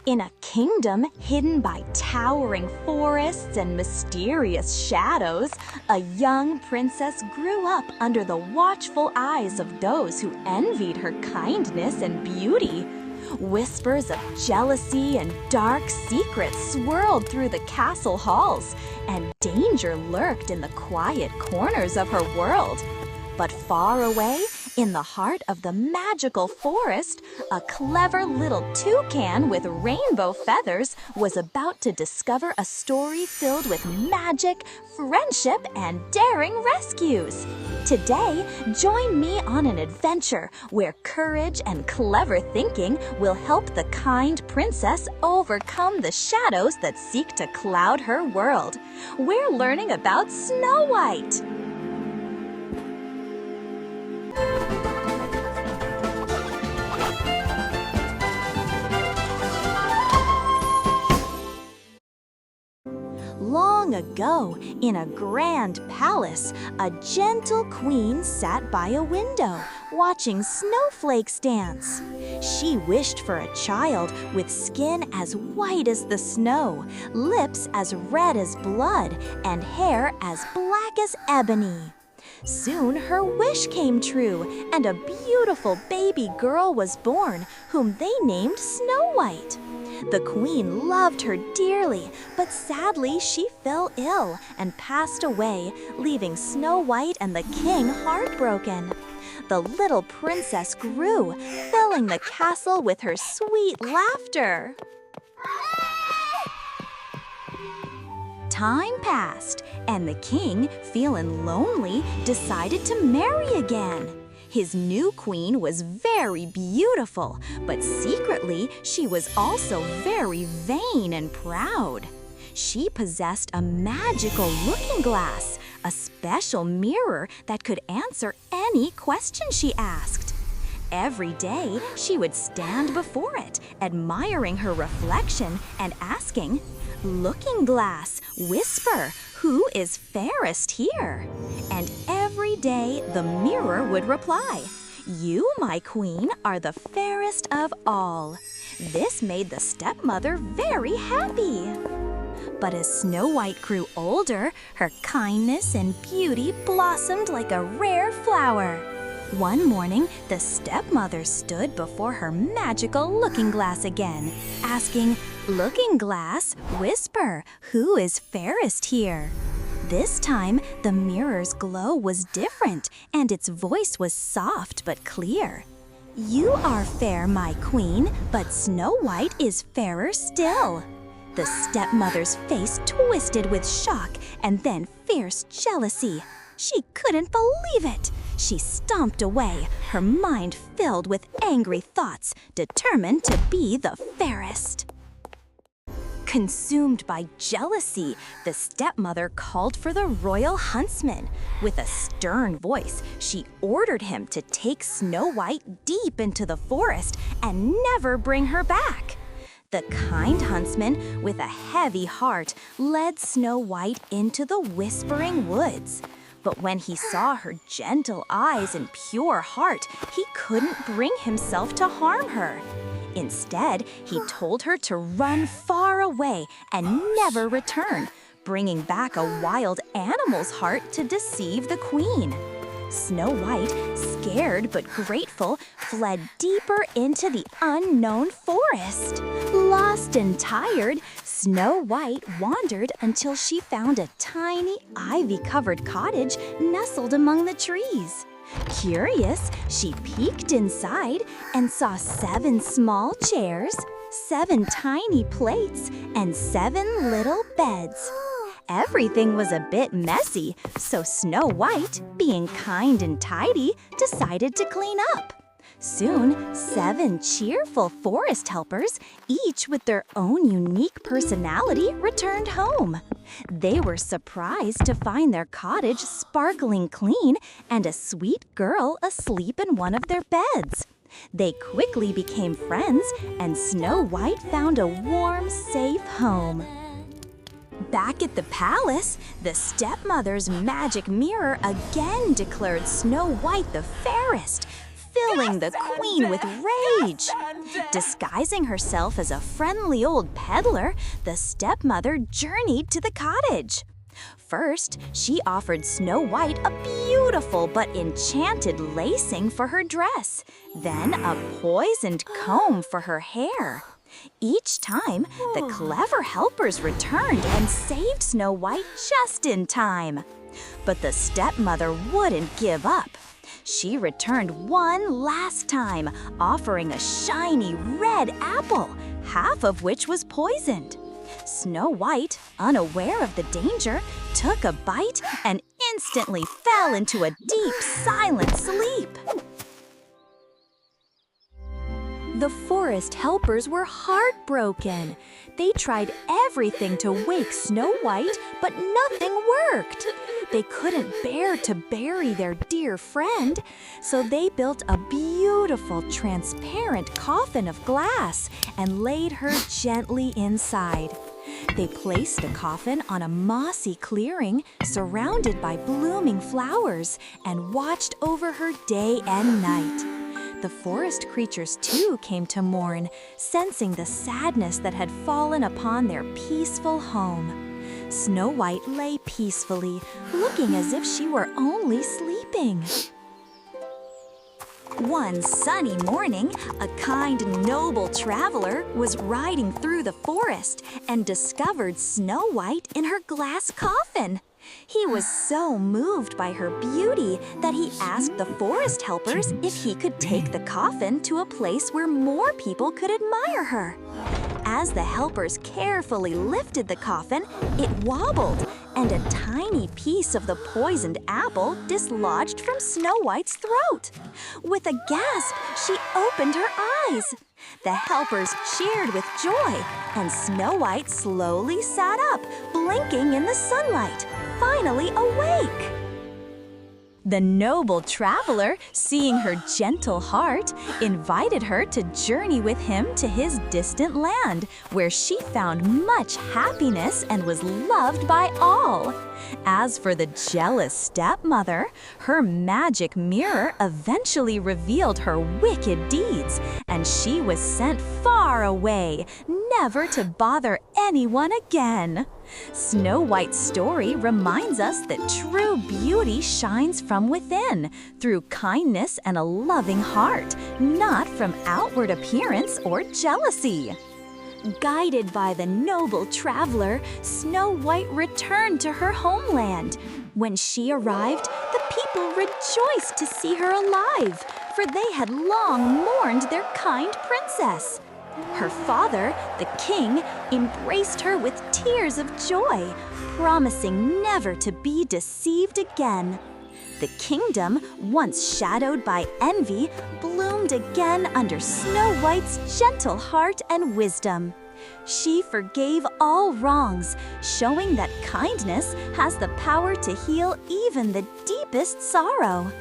In a kingdom hidden by towering forests and mysterious shadows, a young princess grew up under the watchful eyes of those who envied her kindness and beauty. Whispers of jealousy and dark secrets swirled through the castle halls, and danger lurked in the quiet corners of her world. But far away, in the heart of the magical forest, a clever little toucan with rainbow feathers was about to discover a story filled with magic, friendship, and daring rescues. Today, join me on an adventure where courage and clever thinking will help the kind princess overcome the shadows that seek to cloud her world. We're learning about Snow White. Long ago, in a grand palace, a gentle queen sat by a window, watching snowflakes dance. She wished for a child with skin as white as the snow, lips as red as blood, and hair as black as ebony. Soon her wish came true, and a beautiful baby girl was born, whom they named Snow White. The queen loved her dearly, but sadly she fell ill and passed away, leaving Snow White and the king heartbroken. The little princess grew, filling the castle with her sweet laughter. Time passed, and the king, feeling lonely, decided to marry again. His new queen was very beautiful, but secretly she was also very vain and proud. She possessed a magical looking glass, a special mirror that could answer any question she asked. Every day, she would stand before it, admiring her reflection and asking, "Looking glass, whisper, who is fairest here?" And every day the mirror would reply, "You, my queen, are the fairest of all." This made the stepmother very happy. But as Snow White grew older, her kindness and beauty blossomed like a rare flower. One morning, the stepmother stood before her magical looking glass again, asking, "Looking glass, whisper, who is fairest here?" This time, the mirror's glow was different, and its voice was soft but clear. "You are fair, my queen, but Snow White is fairer still." The stepmother's face twisted with shock and then fierce jealousy. She couldn't believe it. She stomped away, her mind filled with angry thoughts, determined to be the fairest. Consumed by jealousy, the stepmother called for the royal huntsman. With a stern voice, she ordered him to take Snow White deep into the forest and never bring her back. The kind huntsman, with a heavy heart, led Snow White into the Whispering Woods. But when he saw her gentle eyes and pure heart, he couldn't bring himself to harm her. Instead, he told her to run far away and never return, bringing back a wild animal's heart to deceive the queen. Snow White, scared but grateful, fled deeper into the unknown forest. Lost and tired, Snow White wandered until she found a tiny, ivy-covered cottage nestled among the trees. Curious, she peeked inside and saw 7 small chairs, 7 tiny plates, and 7 little beds. Everything was a bit messy, so Snow White, being kind and tidy, decided to clean up. Soon, 7 cheerful forest helpers, each with their own unique personality, returned home. They were surprised to find their cottage sparkling clean and a sweet girl asleep in one of their beds. They quickly became friends, and Snow White found a warm, safe home. Back at the palace, the stepmother's magic mirror again declared Snow White the fairest, filling the queen with rage. Disguising herself as a friendly old peddler, the stepmother journeyed to the cottage. First, she offered Snow White a beautiful but enchanted lacing for her dress, then a poisoned comb for her hair. Each time, the clever helpers returned and saved Snow White just in time. But the stepmother wouldn't give up. She returned one last time, offering a shiny red apple, half of which was poisoned. Snow White, unaware of the danger, took a bite and instantly fell into a deep, silent sleep. The forest helpers were heartbroken. They tried everything to wake Snow White, but nothing worked. They couldn't bear to bury their dear friend, so they built a beautiful, transparent coffin of glass and laid her gently inside. They placed the coffin on a mossy clearing surrounded by blooming flowers and watched over her day and night. The forest creatures too came to mourn, sensing the sadness that had fallen upon their peaceful home. Snow White lay peacefully, looking as if she were only sleeping. One sunny morning, a kind, noble traveler was riding through the forest and discovered Snow White in her glass coffin. He was so moved by her beauty that he asked the forest helpers if he could take the coffin to a place where more people could admire her. As the helpers carefully lifted the coffin, it wobbled, and a tiny piece of the poisoned apple dislodged from Snow White's throat. With a gasp, she opened her eyes. The helpers cheered with joy, and Snow White slowly sat up, blinking in the sunlight, finally awake. The noble traveler, seeing her gentle heart, invited her to journey with him to his distant land, where she found much happiness and was loved by all. As for the jealous stepmother, her magic mirror eventually revealed her wicked deeds, and she was sent far away, never to bother anyone again. Snow White's story reminds us that true beauty shines from within, through kindness and a loving heart, not from outward appearance or jealousy. Guided by the noble traveler, Snow White returned to her homeland. When she arrived, the people rejoiced to see her alive, for they had long mourned their kind princess. Her father, the king, embraced her with tears of joy, promising never to be deceived again. The kingdom, once shadowed by envy, bloomed again under Snow White's gentle heart and wisdom. She forgave all wrongs, showing that kindness has the power to heal even the deepest sorrow.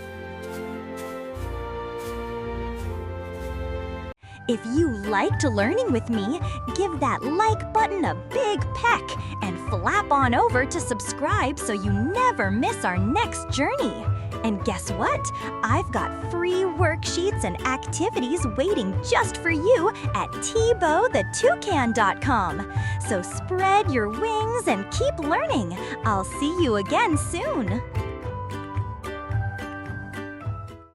If you liked learning with me, give that like button a big peck and flap on over to subscribe so you never miss our next journey. And guess what? I've got free worksheets and activities waiting just for you at TiboTheToucan.com. So spread your wings and keep learning. I'll see you again soon.